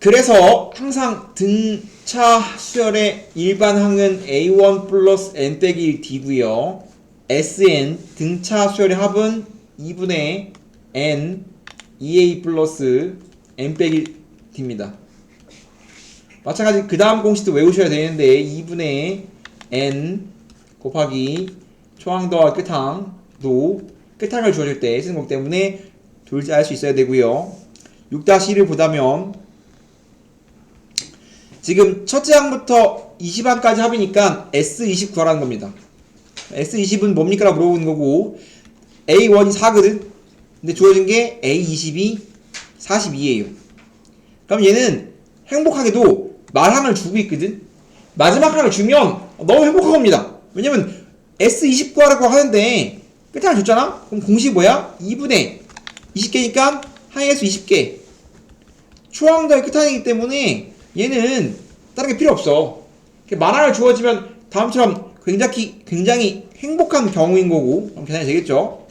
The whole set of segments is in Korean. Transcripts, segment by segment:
그래서 항상 등차 수열의 일반항은 A1 플러스 n 빼기 1 D고요. Sn 등차 수열의 합은 2분의 n 2a 플러스 n 빼기 1 D입니다. 마찬가지 그 다음 공식도 외우셔야 되는데 2분의 n 곱하기 초항 더하기 끝항도 끝항을 주어질 때 쓰는 거기 때문에 둘째 알 수 있어야 되고요. 6-1을 보다면 지금 첫째 항부터 20항까지 합이니까 S20 구하라는 겁니다. S20은 뭡니까? 라고 물어보는 거고 A1이 4거든? 근데 주어진 게 A20이 42예요. 그럼 얘는 행복하게도 말항을 주고 있거든? 마지막 항을 주면 너무 행복한 겁니다. 왜냐면 S20 구하라고 하는데 끝항을 줬잖아? 그럼 공식이 뭐야? 2분의 20개니까 항의 수 20개. 초항 더하기 끝항이기 때문에 얘는 다른 게 필요 없어. 만화를 주어지면 다음처럼 굉장히 행복한 경우인 거고 그럼 계산이 되겠죠.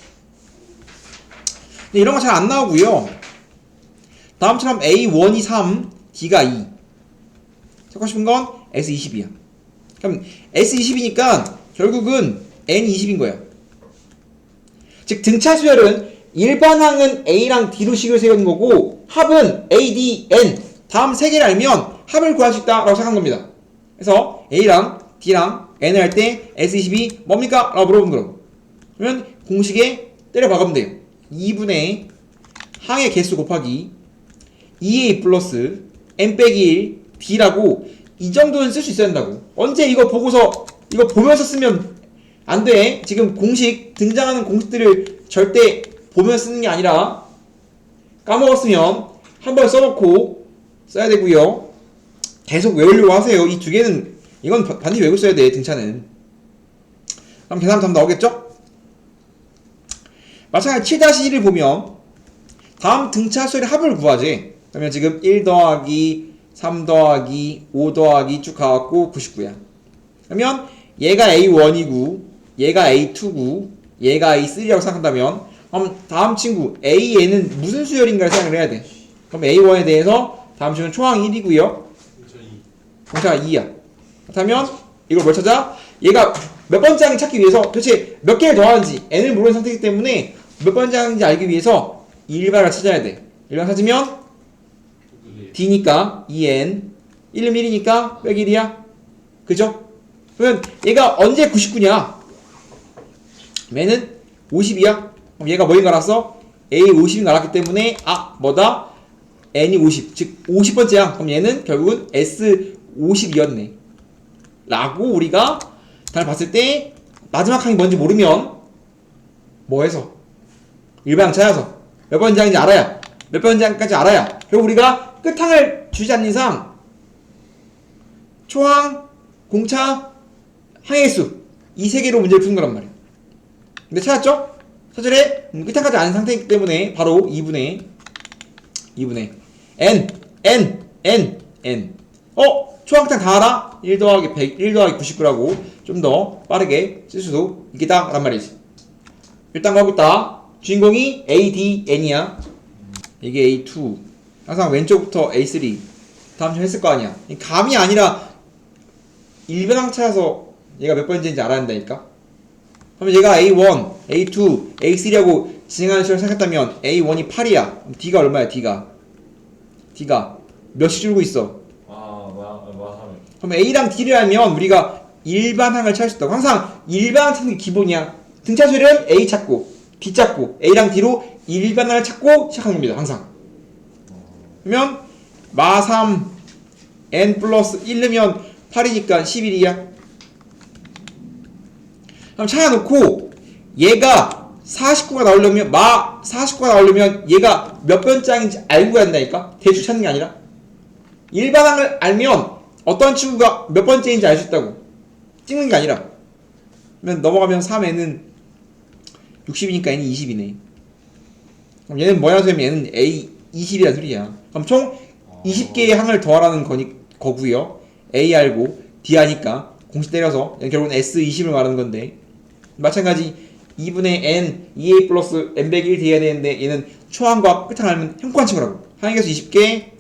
근데 이런 거 잘 안 나오고요. 다음처럼 A1이 3, D가 2. 찾고 싶은 건 S20이야. 그럼 S20이니까 결국은 N20인 거야. 즉 등차 수열은 일반항은 A랑 D로 식을 세우는 거고 합은 A, D, N 다음 세 개를 알면 합을 구할 수 있다라고 생각한 겁니다. 그래서 A랑 D랑 N을 할 때 S20이 뭡니까? 라고 물어보는 거라고. 그러면 공식에 때려 박으면 돼요. 2분의 항의 개수 곱하기 2A 플러스 N 빼기 1 D라고 이 정도는 쓸 수 있어야 된다고. 언제 이거 보고서 이거 보면서 쓰면 안 돼. 지금 공식 등장하는 공식들을 절대 보면서 쓰는 게 아니라 까먹었으면 한번 써놓고 써야 되고요. 계속 외우려고 하세요. 이 두 개는 이건 반드시 외우고 써야 돼. 등차는. 그럼 계산하면 답 나오겠죠? 마찬가지 7-1을 보면 다음 등차 수열의 합을 구하지. 그러면 지금 1 더하기 3 더하기 5 더하기 쭉 가갖고 99야. 그러면 얘가 A1이고 얘가 A2고 얘가 A3라고 생각한다면 그럼 다음 친구 AN은 무슨 수열인가를 생각을 해야 돼. 그럼 A1에 대해서 다음 친구는 초항 1이고요. 공차가 2야. 그렇다면 이걸 뭘 찾아? 얘가 몇 번째 항인지 찾기 위해서 도대체 몇 개를 더하는지 n을 모르는 상태이기 때문에 몇 번째 항인지 알기 위해서 일반을 찾아야 돼. 일반 찾으면 D니까 2n 1은 1이니까 빼기 1이야. 그죠? 그러면 얘가 언제 99냐? 얘는 50이야. 그럼 얘가 뭐인 줄 알았어? A 50인 줄 알았기 때문에 뭐다? n이 50. 즉 50번째야. 그럼 얘는 결국은 S 50이었네. 라고 우리가 잘 봤을 때 마지막 항이 뭔지 모르면 뭐 해서? 일반항 찾아서 몇 번째 항인지 알아야 몇 번째 항까지 알아야 결국 우리가 끝항을 주지 않는 이상 초항, 공차, 항의 수 이 세 개로 문제를 푸는 거란 말이야. 근데 찾았죠? 사절에 끝항까지 아는 상태이기 때문에 바로 2분의 n 초항 끝항 다 알아? 1 더하기 100, 1 더하기 99라고 좀 더 빠르게 쓸 수도 있겠다 란 말이지. 일단 가고 있다. 주인공이 A, D, N이야. 이게 A2 항상 왼쪽부터 A3 다음 좀 했을 거 아니야. 감이 아니라 일변항 찾아서 얘가 몇 번째인지 알아야 한다니까. 그러면 얘가 A1, A2, A3하고 진행하는 식으로 생각했다면 A1이 8이야. 그럼 D가 얼마야? D가 몇이 줄고 있어? 그럼 A랑 D를 알면 우리가 일반항을 찾을 수 있다고. 항상 일반항 찾는 게 기본이야. 등차 수열은 A 찾고 D 찾고 A랑 D로 일반항을 찾고 시작하는 겁니다. 항상. 그러면 마3 n 플러스 1 넣으면 8이니까 11이야. 그럼 찾아놓고 얘가 49가 나오려면 49가 나오려면 얘가 몇 번째 항인지 알고 해야 한다니까. 대충 찾는 게 아니라 일반항을 알면 어떤 친구가 몇 번째인지 알 수 있다고. 찍는 게 아니라. 그러면 넘어가면 3n은 60이니까 n이 20이네. 그럼 얘는 뭐야? 소리면 얘는 A 20이라는 소리야. 그럼 총 20개의 항을 더하라는 거고요. A 알고 D 하니까 공식 때려서 결국은 S20을 말하는 건데 마찬가지 2분의 n 2a 플러스 n 100일 돼야 되는데 얘는 초항과 끝항 알면 행복한 친구라고. 항의 개수 20개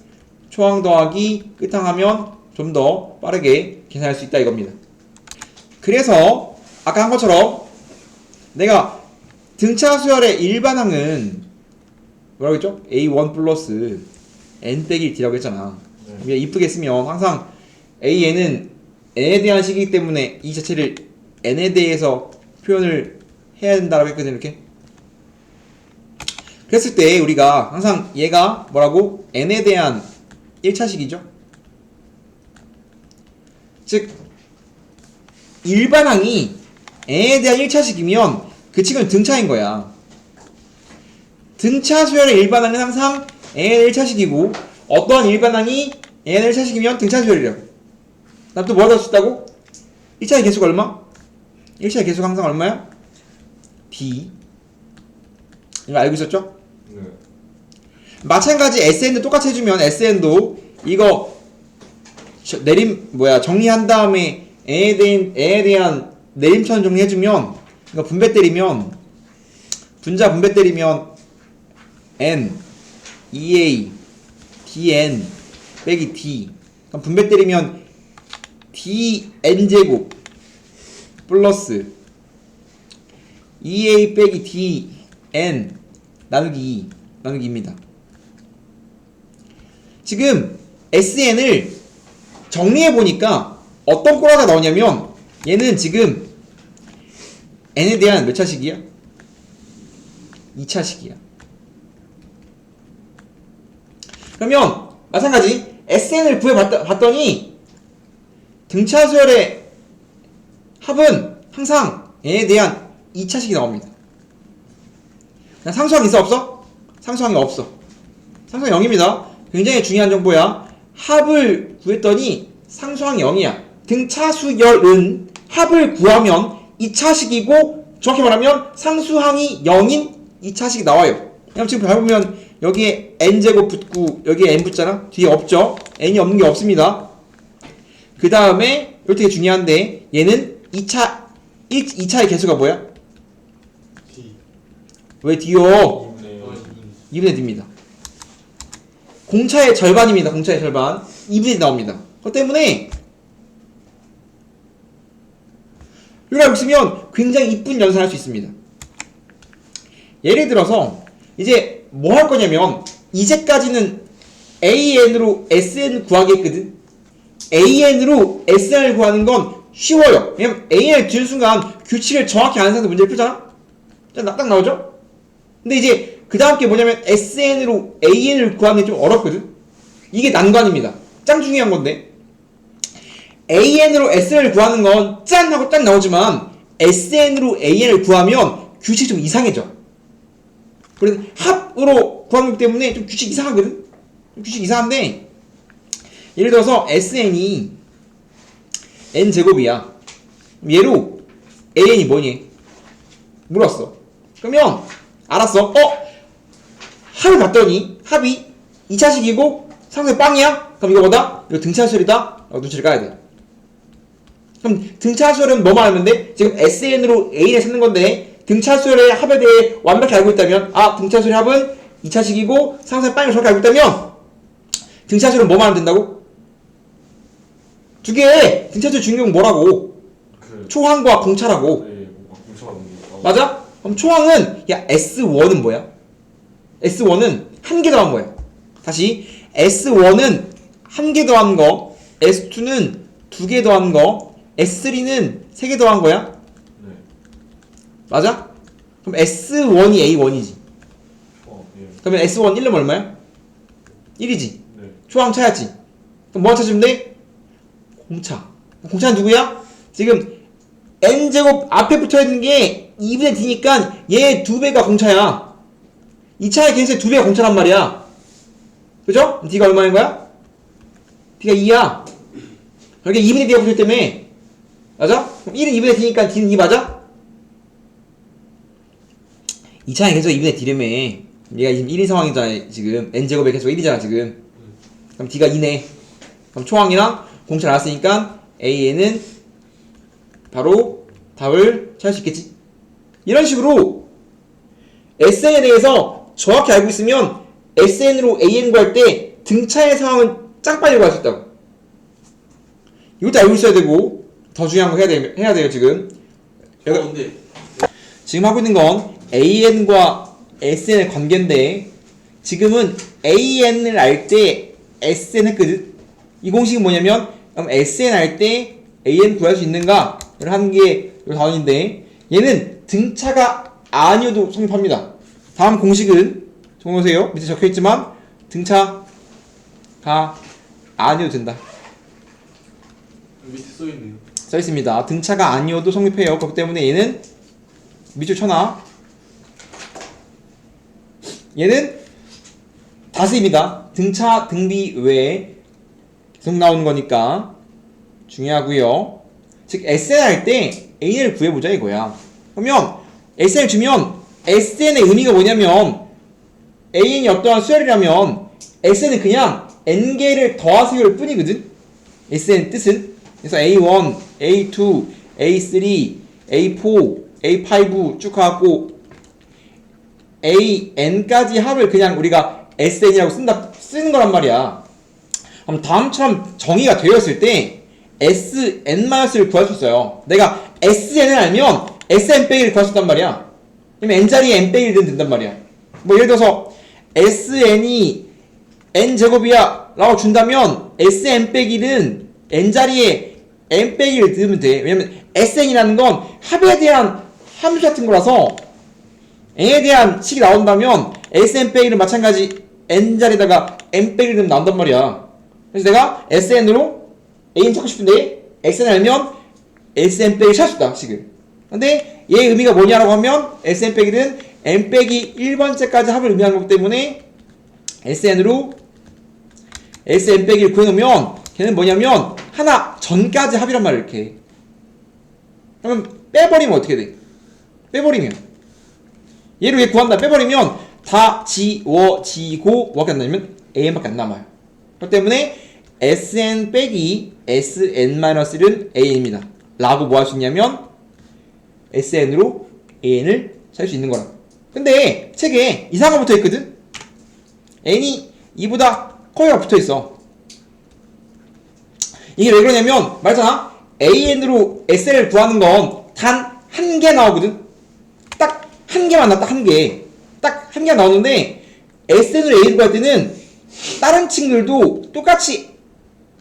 초항 더하기 끝항 하면 좀 더 빠르게 계산할 수 있다 이겁니다. 그래서 아까 한 것처럼 내가 등차 수열의 일반항은 뭐라고 했죠? A1 플러스 n 빼기 d라고 했잖아. 우리가 이쁘게 쓰면 항상 AN은 n에 대한 식이기 때문에 이 자체를 n에 대해서 표현을 해야 된다라고 했거든. 이렇게 그랬을 때 우리가 항상 얘가 뭐라고? n에 대한 1차식이죠. 즉 일반항이 n에 대한 1차식이면 그 칙은 등차인 거야. 등차 수열의 일반항은 항상 n의 1차식이고 어떠한 일반항이 n의 1차식이면 등차 수열이라고. 난 또 뭐가 될 수 있다고? 1차의 개수가 얼마? 1차의 개수가 항상 얼마야? d. 이거 알고 있었죠? 네. 마찬가지 SN도 똑같이 해주면 SN도 이거 정리한 다음에 n에 대한 내림천 정리해주면 이거 분배 때리면 분자 분배 때리면 n 2a dn 빼기 d 그럼 분배 때리면 dn제곱 플러스 2a 빼기 dn 나누기 2 나누기입니다. 지금 SN을 정리해보니까 어떤 꼬라가 나오냐면 얘는 지금 n에 대한 몇 차식이야? 2차식이야. 그러면 마찬가지 SN을 구해봤더니 등차수열의 합은 항상 n에 대한 2차식이 나옵니다. 상수항 있어 없어? 상수항이 없어. 상수항 0입니다. 굉장히 중요한 정보야. 합을 구했더니 상수항이 0이야. 등차수열은 합을 구하면 2차식이고 정확히 말하면 상수항이 0인 2차식이 나와요. 그럼 지금 밟으면 여기에 n제곱 붙고 여기에 n 붙잖아? 뒤에 없죠? n이 없는 게 없습니다. 그 다음에 이거 되게 중요한데 얘는 2차의 개수가 뭐야? D. 왜 D요? 2분의 D입니다. 공차의 절반입니다. 공차의 절반. 2분의 D 나옵니다. 그것 때문에 이걸 알고 있으면 굉장히 이쁜 연산할 수 있습니다. 예를 들어서 이제 뭐 할 거냐면 이제까지는 AN으로 SN 구하기 했거든. AN으로 SN을 구하는 건 쉬워요. 왜냐면 AN을 지은 순간 규칙을 정확히 아는 상태에서 문제를 풀잖아? 딱 나오죠? 근데 이제 그 다음 게 뭐냐면 SN으로 AN을 구하는 게 좀 어렵거든? 이게 난관입니다. 짱 중요한 건데 AN으로 SN을 구하는 건 짠! 하고 딱 나오지만 SN으로 AN을 구하면 규칙이 좀 이상해져. 그래서 합으로 구하는 거기 때문에 좀 규칙 이상하거든? 좀 규칙 이상한데 예를 들어서 SN이 n제곱이야. 얘로 AN이 뭐니? 물었어. 그러면 알았어. 합을 봤더니 합이 2차식이고 상수의 빵이야? 그럼 이거 뭐다? 이거 등차수열이다? 눈치를 까야 돼. 그럼 등차수열은 뭐만 알면 돼? 지금 SN으로 A를 찾는 건데 등차수열의 합에 대해 완벽히 알고 있다면 등차수열의 합은 2차식이고 상수의 빵을 정확히 알고 있다면 등차수열은 뭐만 하면 된다고? 두 개! 등차수열 중요한 건 뭐라고? 초항과 공차라고. 네, 공차가 맞아? 그럼 초항은 S1은 뭐야? S1은 한 개 더한 거야. 다시 S1은 한 개 더한 거, S2는 두 개 더한 거, S3는 세 개 더한 거야? 네. 맞아? 그럼 S1이 A1이지. 예. 그러면 S1 1은 얼마야? 1이지. 네. 초항 찾았지. 그럼 뭐 찾으면 돼? 공차. 공차는 누구야? 지금 n제곱 앞에 붙어있는 게 2분의 d니까 얘 2배가 공차야. 2차의 개수의 2배가 공차란 말이야. 그죠? d가 얼마인 거야? d가 2야. 그러니까 2분의 d가 붙어있기 때문에 맞아? 그럼 1은 2분의 d니까 d는 2 맞아? 2차의 개수가 2분의 d라며. 얘가 지금 1인 상황이잖아. 지금 n제곱의 개수가 1이잖아 지금. 그럼 d가 2네. 그럼 초항이랑 공차 나왔으니까 AN은 바로 답을 찾을 수 있겠지. 이런 식으로 SN에 대해서 정확히 알고 있으면 SN으로 AN 구할 때 등차의 상황은 짱 빨리 구할 수 있다고. 이것도 알고 있어야 되고 더 중요한 거 해야 돼요 지금. 근데 지금 하고 있는 건 AN과 SN의 관계인데 지금은 AN을 알 때 SN 했거든. 이 공식은 뭐냐면 그럼 SN 알 때 AN 구할 수 있는가? 를 하는 게 이 단원인데 얘는 등차가 아니어도 성립합니다. 다음 공식은 적어보세요. 밑에 적혀있지만 등차가 아니어도 된다. 밑에 써있네요. 써있습니다. 등차가 아니어도 성립해요. 그렇기 때문에 얘는 밑줄 쳐놔. 얘는 다수입니다. 등차, 등비 외에 계속 나오는 거니까 중요하고요. 즉 SN 할 때 AN을 구해보자 이거야. 그러면 SN을 주면 SN의 의미가 뭐냐면 AN이 어떠한 수열이라면 SN은 그냥 N개를 더하세요일 뿐이거든. SN 뜻은. 그래서 A1, A2, A3, A4, A5 쭉 가고 AN까지 합을 그냥 우리가 SN이라고 쓰는 거란 말이야. 그럼 다음처럼 정의가 되었을 때 SN-를 구할 수 있어요. 내가 SN을 알면 SN 빼기를 구할 수 있단 말이야. 그러면 N자리에 N 빼기를 넣으면 된단 말이야. 뭐 예를 들어서 SN이 N제곱이야 라고 준다면 SN 빼기는 N자리에 N 빼기를 넣으면 돼. 왜냐면 SN이라는 건 합에 대한 함수 같은 거라서 N에 대한 식이 나온다면 SN 빼기는 마찬가지 N자리에다가 N 빼기를 넣으면 나온단 말이야. 그래서 내가 SN으로 A는 찾고 싶은데 SN 알면 SN 빼기 찾을 수 있다 식을. 근데 얘의 의미가 뭐냐라고 하면 SN 빼기는 N 빼기 1번째까지 합을 의미하는 거기 때문에 SN으로 SN 빼기를 구해놓으면 걔는 뭐냐면 하나 전까지 합이란 말이야 이렇게. 그러면 빼버리면 어떻게 돼? 빼버리면 얘를 왜 구한다? 빼버리면 다 지워지고 뭐밖에 안 남으면 AN밖에 안 남아요. 그렇기 때문에 SN 빼기 SN-1은 AN입니다. 라고 뭐 할 수 있냐면 SN으로 AN을 찾을 수 있는 거라. 근데 책에 이상한 거 붙어 있거든? N이 2보다 커야 붙어 있어. 이게 왜 그러냐면 말했잖아. AN으로 SN을 구하는 건 단 한 개 나오거든? 딱 한 개만 나왔다, 한 개. 딱 한 개 나오는데 SN으로 AN을 구할 때는 다른 친구들도 똑같이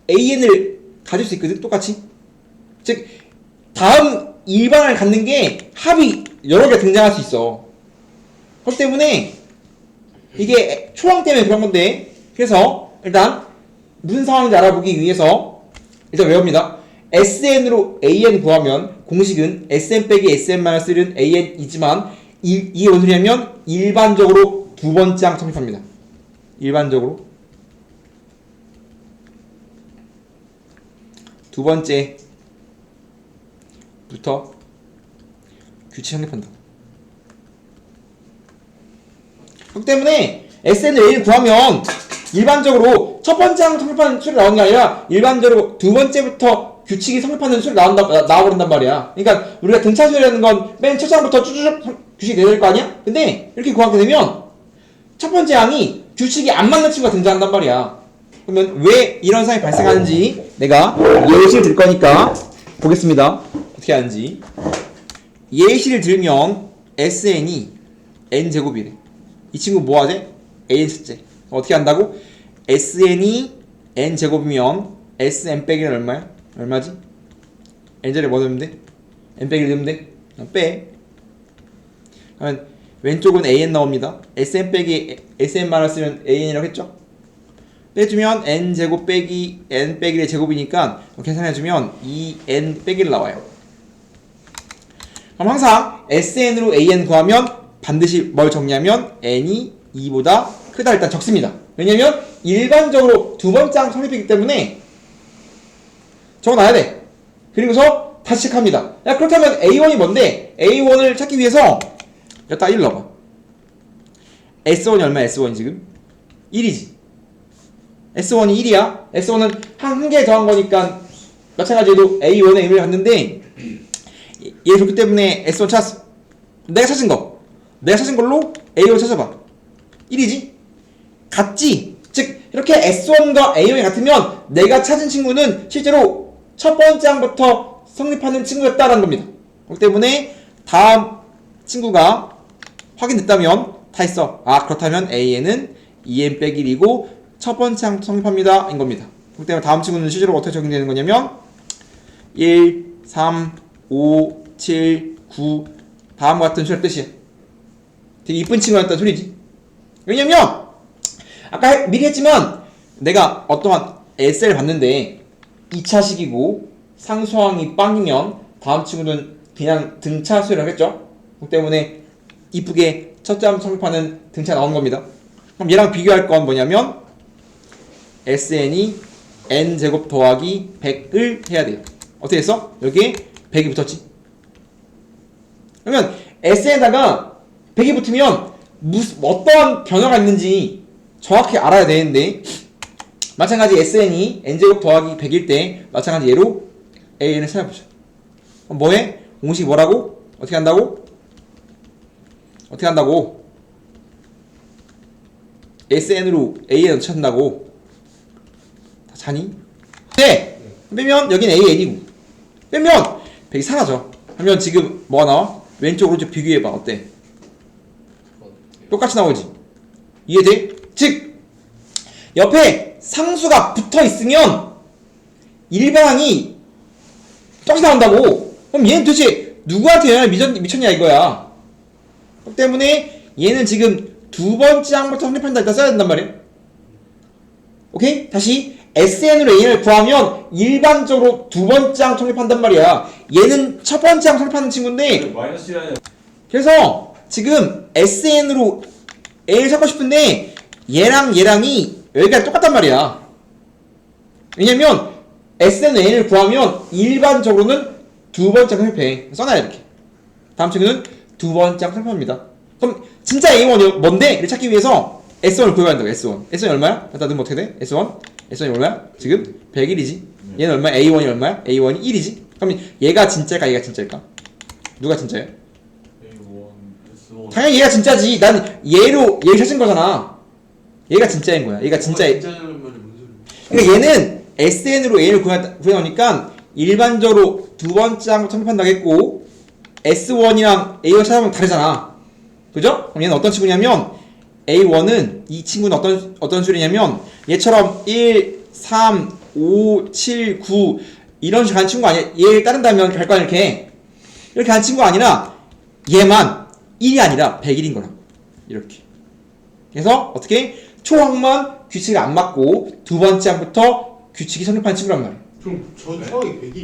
AN을 가질 수 있거든, 똑같이. 즉, 다음 일반을 갖는 게 합이 여러 개 등장할 수 있어. 그렇기 때문에 이게 초항 때문에 그런 건데, 그래서 일단 무슨 상황인지 알아보기 위해서 일단 외웁니다. SN으로 AN 구하면 공식은 SN 빼기 SN-1은 AN이지만 이게 뭔 소리냐면 일반적으로 두 번째 항 성립합니다. 일반적으로 두 번째부터 규칙 성립한다. 그렇기 때문에 SN을 A를 구하면 일반적으로 첫 번째 항 성립하는 수를 나오는 게 아니라 일반적으로 두 번째부터 규칙이 성립하는 수를 나와버린단 말이야. 그러니까 우리가 등차 수열이라는 건 맨 첫 항부터 쭉쭉 규칙이 내야 될 거 아니야? 근데 이렇게 구하게 되면 첫 번째 항이 규칙이 안 맞는 친구가 등장한단 말이야. 그러면 왜 이런 상황이 발생하는지 내가 예시를 들 거니까 보겠습니다. 어떻게 하는지. 예시를 들면 SN이 N제곱이래. 이 친구 뭐 하지? AN 숫제. 어떻게 한다고? SN이 N제곱이면 SN 빼기는 얼마야? 얼마지? N자리에 뭐 넣으면 돼? N 빼기를 넣으면 돼? 빼. 그러면 왼쪽은 AN 나옵니다. SN 빼기 SN-쓰면 AN이라고 했죠? 빼주면 N제곱 빼기 N 빼기의 제곱이니까 계산해주면 2N 빼기를 나와요. 그럼 항상 SN으로 AN 구하면 반드시 뭘 정리하면 N이 2보다 크다 일단 적습니다. 왜냐면 일반적으로 두 번째 항 성립이기 때문에 적어놔야 돼. 그리고서 다시 체크합니다. 야 그렇다면 A1이 뭔데? A1을 찾기 위해서 여기다 1 넣어봐. S1이 얼마야? S1이 지금? 1이지. S1이 1이야. S1은 한 개 더한 거니까 마찬가지로 A1의 의미를 갖는데 얘 좋기 때문에 S1 찾았어. 내가 찾은 거. 내가 찾은 걸로 A1 찾아봐. 1이지? 같지? 즉 이렇게 S1과 A1이 같으면 내가 찾은 친구는 실제로 첫 번째 항부터 성립하는 친구였다라는 겁니다. 그렇기 때문에 다음 친구가 확인됐다면 다 했어. 아, 그렇다면 A에는 2n 빼기 1이고 첫 번째 항부터 성립합니다. 인 겁니다. 그렇기 때문에 다음 친구는 실제로 어떻게 적용되는 거냐면 1, 3, 5, 7, 9 다음과 같은 수의 뜻이야. 되게 이쁜 친구였다는 소리지. 왜냐면 아까 미리 했지만 내가 어떠한 에세이를 봤는데 2차식이고 상수항이 빵이면 다음 친구는 그냥 등차 수를 하겠죠. 그렇기 때문에 이쁘게 첫째 함수 성립하는 등차 나오는 겁니다. 그럼 얘랑 비교할 건 뭐냐면 SN이 n제곱 더하기 100을 해야 돼요. 어떻게 했어? 여기에 100이 붙었지. 그러면 SN에다가 100이 붙으면 어떠한 변화가 있는지 정확히 알아야 되는데 마찬가지 SN이 n제곱 더하기 100일 때 마찬가지 얘로 AN을 찾아보자. 그럼 뭐해? 공식이 뭐라고? 어떻게 한다고? 어떻게 한다고? SN으로 AN을 찾는다고? 다 자니? 네! 빼면 여긴 AN이고 빼면 100이 사라져. 그러면 지금 뭐가 나와? 왼쪽 오른쪽 비교해봐. 어때? 똑같이 나오지? 이해돼? 즉 옆에 상수가 붙어있으면 일반항이 떡이 나온다고. 그럼 얘는 도대체 누구한테 영향을 미쳤냐 이거야. 그렇기 때문에 얘는 지금 두 번째 항부터 성립한다 일단 써야 된단 말이야. 오케이? 다시 SN으로 A를 구하면 일반적으로 두 번째 항 성립한단 말이야. 얘는 첫 번째 항 성립하는 친구인데 마이너스 1 그래서 지금 SN으로 A를 찾고 싶은데 얘랑이 여기가 똑같단 말이야. 왜냐면 SN A를 구하면 일반적으로는 두 번째 성립해. 써놔야 이렇게. 다음 친구는 두 번째 성립합니다. 그럼 진짜 A1이 뭔데? 를 찾기 위해서 S1을 구해야 한다고. S1. S1이 얼마야? 갖다 넣으면 어떻게 돼? S1? S1이 얼마야? 지금 101이지. 얘는 얼마야? A1이 얼마야? A1이 1이지. 그럼 얘가 진짜일까? 얘가 진짜일까? 누가 진짜야? A1, S1 당연히 얘가 진짜지. 난 얘를 찾은 거잖아. 얘가 진짜인 거야. 얘가 진짜. 진짜냐는 말이 뭔 소리야? 그러니까 얘는 SN으로 A를 구해놓으니까 일반적으로 두 번째 항부터 성립한다고 했고 S1이랑 A1 찾아보면 다르잖아. 그죠? 그럼 얘는 어떤 친구냐면 A1은 이 친구는 어떤 수리냐면 얘처럼 1, 3, 5, 7, 9 이런 식으로 가는 친구가 아니야. 얘를 따른다면 갈 거야 이렇게 가는 친구가 아니라 얘만 1이 아니라 101인 거라. 이렇게. 그래서 어떻게? 초항만 규칙이 안 맞고 두 번째 항부터 규칙이 성립하는 친구란 말이야. 그럼 저 처음에 100이